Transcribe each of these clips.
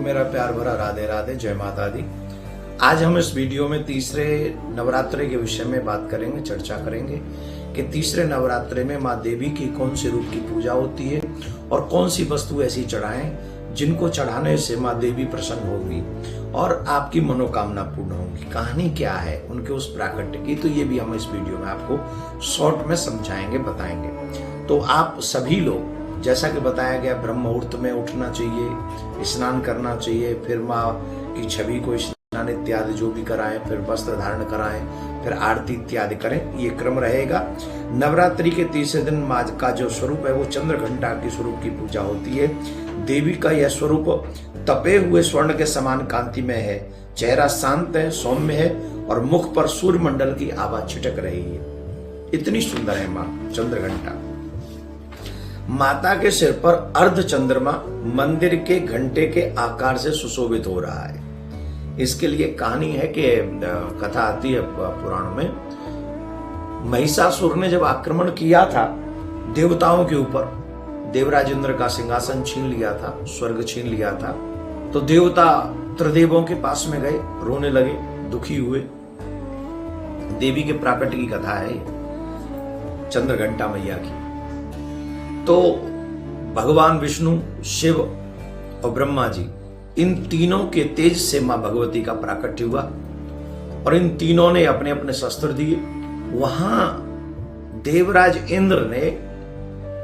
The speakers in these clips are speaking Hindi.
मेरा प्यार भरा राधे राधे, जय माता दी। आज हम इस वीडियो में तीसरे नवरात्रे के विषय में बात करेंगे, चर्चा करेंगे कि तीसरे नवरात्रे में माँ देवी की कौन से रूप की पूजा होती है और कौन सी वस्तु ऐसी चढ़ाएं जिनको चढ़ाने से माँ देवी प्रसन्न होगी और आपकी मनोकामना पूर्ण होगी। कहानी क्या है उनके उस प्राकट्य की, तो ये भी हम इस वीडियो में आपको शॉर्ट में समझाएंगे, बताएंगे। तो आप सभी लोग, जैसा कि बताया गया, ब्रह्म मुहूर्त में उठना चाहिए, स्नान करना चाहिए, फिर माँ की छवि को स्नान इत्यादि जो भी कराएं, फिर वस्त्र धारण कराएं, फिर आरती इत्यादि करें, ये क्रम रहेगा। नवरात्रि के तीसरे दिन माँ का जो स्वरूप है वो चंद्रघंटा के स्वरूप की पूजा होती है। देवी का यह स्वरूप तपे हुए स्वर्ण के समान कांति में है, चेहरा शांत है, सौम्य है और मुख पर सूर्य मंडल की आभा छिटक रही है। इतनी सुंदर है माँ चंद्रघंटा। माता के सिर पर अर्ध चंद्रमा मंदिर के घंटे के आकार से सुशोभित हो रहा है। इसके लिए कहानी है कि कथा आती है पुराण में, महिषासुर ने जब आक्रमण किया था देवताओं के ऊपर, देवराज इंद्र का सिंहासन छीन लिया था, स्वर्ग छीन लिया था, तो देवता त्रिदेवों के पास में गए, रोने लगे, दुखी हुए। देवी के प्राकट्य की कथा है चंद्रघंटा मैया की। तो भगवान विष्णु, शिव और ब्रह्मा जी, इन तीनों के तेज से मां भगवती का प्राकट्य हुआ और इन तीनों ने अपने अपने शस्त्र दिए। वहां देवराज इंद्र ने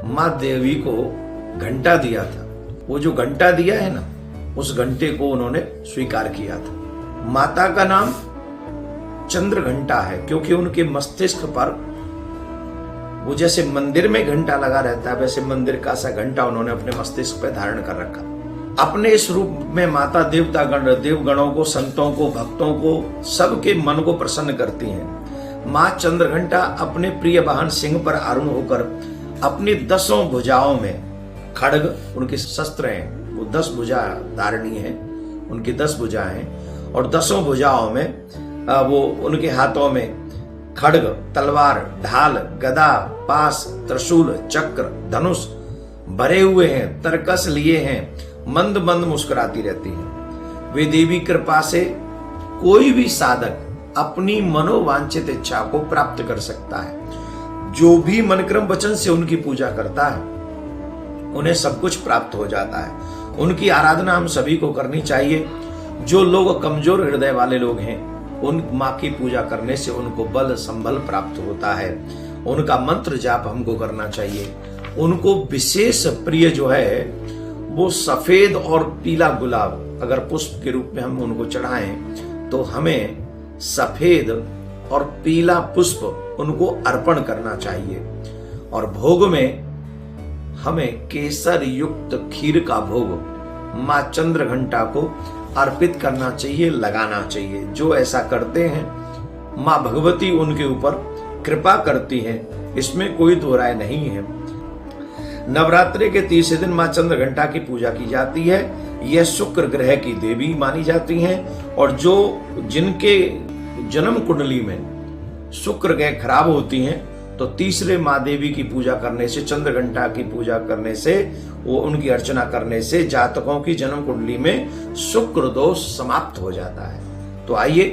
मां देवी को घंटा दिया था। वो जो घंटा दिया है ना, उस घंटे को उन्होंने स्वीकार किया था। माता का नाम चंद्रघंटा है क्योंकि उनके मस्तिष्क पर वो जैसे मंदिर में घंटा लगा रहता है, वैसे मंदिर का सा घंटा उन्होंने अपने मस्तिष्क पर धारण कर रखा। अपने इस रूप में माता देवगणों को, संतों को, भक्तों को, सबके मन को प्रसन्न करती हैं। माँ चंद्रघंटा अपने प्रिय वाहन सिंह पर आरूढ़ होकर अपनी 10 भुजाओं में, खड्ग उनके शस्त्र हैं, वो 10 भुजा धारणी है, उनकी 10 भुजाएं हैं और 10 भुजाओं में वो उनके हाथों में खड्ग, तलवार, ढाल, गदा, पास, त्रिशूल, चक्र, धनुष भरे हुए हैं, तरकस लिए हैं, मंद मंद मुस्कुराती रहती हैं। वे देवी कृपा से कोई भी साधक अपनी मनोवांछित इच्छा को प्राप्त कर सकता है। जो भी मन क्रम वचन से उनकी पूजा करता है उन्हें सब कुछ प्राप्त हो जाता है। उनकी आराधना हम सभी को करनी चाहिए। जो लोग कमजोर हृदय वाले लोग हैं, उन माँ की पूजा करने से उनको बल संबल प्राप्त होता है। उनका मंत्र जाप हमको करना चाहिए। उनको विशेष प्रिय जो है वो सफेद और पीला गुलाब, अगर पुष्प के रूप में हम उनको चढ़ाएं तो हमें सफेद और पीला पुष्प उनको अर्पण करना चाहिए। और भोग में हमें केसर युक्त खीर का भोग माँ चंद्रघंटा को अर्पित करना चाहिए, लगाना चाहिए। जो ऐसा करते हैं माँ भगवती उनके ऊपर कृपा करती हैं, इसमें कोई दो राय नहीं है। नवरात्रि के तीसरे दिन माँ चंद्रघंटा की पूजा की जाती है। यह शुक्र ग्रह की देवी मानी जाती हैं और जिनके जन्म कुंडली में शुक्र ग्रह खराब होती हैं, तो तीसरे माँ देवी की पूजा करने से, चंद्रघंटा की पूजा करने से, वो उनकी अर्चना करने से जातकों की जन्म कुंडली में शुक्र दोष समाप्त हो जाता है। तो आइए